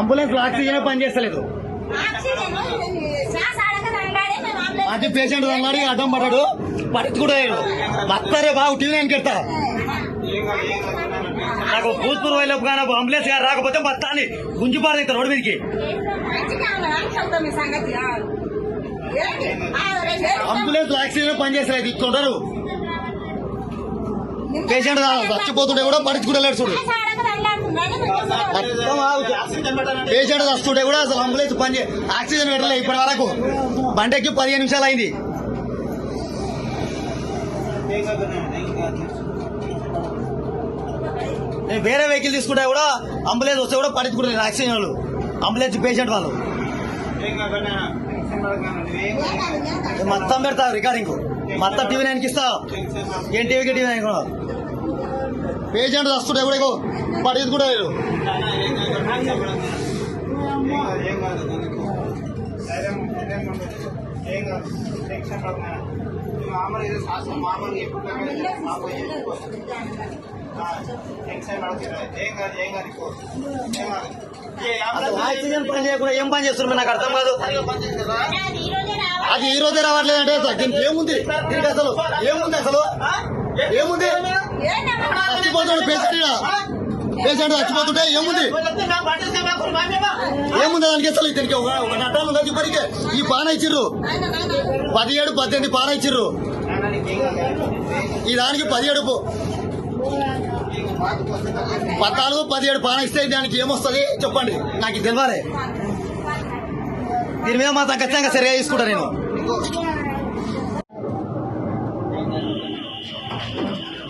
Ambulance oxygen పని చేస్తలేదు. అది పేషెంట్ అన్నాడు అడ్డం పడ్డాడు పడుచుకుంటాడు మత్తారే బాగు టీవీ నేను కెడతా నాకు భూత్పూర్ వైపు కానీ అంబులెన్స్ గారు రాకపోతే మొత్తాన్ని గుంజిపారు ఇక్కడ రోడ్డు మీదకి. అంబులెన్స్ ఆక్సిజన్ పని చేస్తలేదు ఇస్తుంటారు. పేషెంట్ చచ్చిపోతుంటే కూడా పడుచుకుంటలేడు చూడు. పేషెంట్ వస్తుంటే కూడా అసలు అంబులెన్స్ పని ఆక్సిజన్ పెట్టలేదు ఇప్పటి వరకు. బండెక్కి 15 నిమిషాలు అయింది. నేను వేరే వెహికల్ తీసుకుంటే కూడా అంబులెన్స్ వస్తే కూడా పడుచుకుంటారు ఆక్సిజన్ వాళ్ళు అంబులెన్స్ పేషెంట్ వాళ్ళు మొత్తం పెడతా రికార్డింగ్ మొత్తం టీవీ నైన్కి ఇస్తా. ఏం టీవీకి టీవీ నైన్ కూడా పేషెంట్ వస్తుంటే కూడా పడుచుకుంటారు. ఆక్సిజన్ పని చేయకుండా ఏం పని చేస్తున్నారు నాకు అర్థం కాదు. అది ఈ రోజే రావట్లేదంటే దీనికి ఏముంది, దీనికి అసలు ఏముంది, అసలు ఏముంది? చచ్చిపోతాడు పేషెంట్ చచ్చిపోతుంటే ఏముంది దానికి అసలు దీనికి ఒక నటాలు ఉన్నది. ఇప్పటికే ఈ పాన ఇచ్చిర్రు 17, 18 పాన ఇచ్చిర్రు. ఈ దానికి 17, 14, 17 పాన ఇస్తే దానికి ఏమొస్తుంది చెప్పండి, నాకు తెలియాలి. దీని మీద మాత్రం ఖచ్చితంగా సరిగా తీసుకుంటా నేను.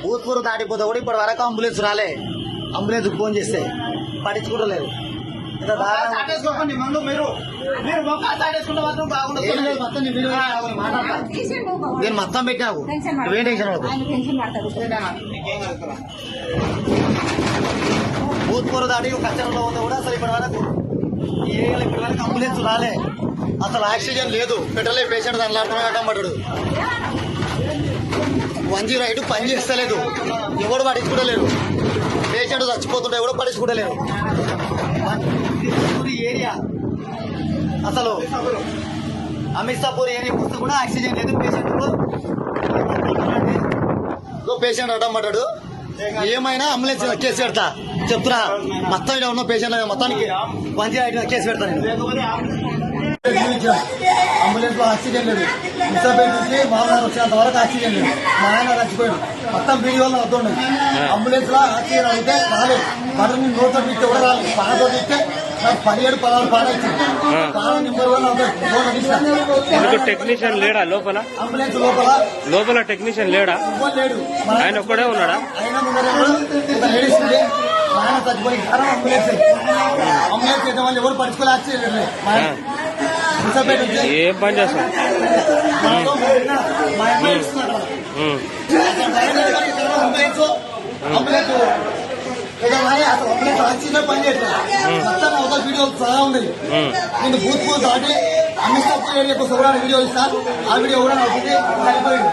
భూత్పూర్ దాటిపోతే కూడా ఇప్పటి వరకు అంబులెన్స్ రాలే. అంబులెన్స్ ఫోన్ చేస్తే పట్టించుకుంటలేదు. నేను మొత్తం పెట్టావు నువ్వేం టెన్షన్ పడకు. భూత్పూర్ దాటి కచ్చరంలో ఉందో కూడా అసలు ఇప్పటి వరకు అంబులెన్స్ రాలే. అసలు ఆక్సిజన్ లేదు, పెట్టలే. పేషెంట్ దాని అడ్డం పడ్డాడు. 108 పని చేస్తలేదు, ఎవడు పట్టించుకుంటలేరు. పేషెంట్ చచ్చిపోతుంటే కూడా పట్టించుకుంటలేరు. ఏరియా అసలు అమిర్సాపూర్ ఏరియా వస్తే కూడా ఆక్సిజన్ లేదు. పేషెంట్ అడ్డం పడ్డాడు. ఏమైనా అంబులెన్స్ కేసు పెడతా చెప్తున్నా. మొత్తం ఇక్కడ ఉన్న పేషెంట్ మొత్తానికి 108 కేసు పెడతా నేను. అంబులెన్స్ లో ఆక్సిజన్ లేదు. ముసాపేట నుంచి మామూలు వచ్చేంత వరకు ఆక్సిజన్ లేదు. మా ఆయన చచ్చిపోయాడు. మొత్తం వీడియోలో వద్దండి. అంబులెన్స్ లో ఆక్సిజన్ అడిగితే రాలేదు. మరి నోట్తో ఇస్తే కూడా రాలేదు. పానతో ఇస్తే నాకు 17, 16 పాన ఇచ్చింది. పాన నెంబర్ 1 టెక్నీషియన్ లేడా లోపల? అంబులెన్స్ లోపల టెక్నీషియన్ లేడా? లేడు. ఆయన ఒక్కడే ఉన్నాడా? ఆయన ఒక లేడీస్ ఉంది. మా ఆయన చచ్చిపోయి అంబులెన్స్ అయితే వాళ్ళు ఎవరు పడుచుకోలే. ఆక్సిజన్ లేదు. ఏం పని చేస్తాం? ఆక్సిజన్ పని చేయట్లేదు. మొత్తం ఒక వీడియో చాలా ఉంది. నేను భూత్పూర్ దాటి అమిర్సాపూర్ ఏరియాకు వీడియో ఇస్తాను. ఆ వీడియో కూడా నాకు సరిపోయింది.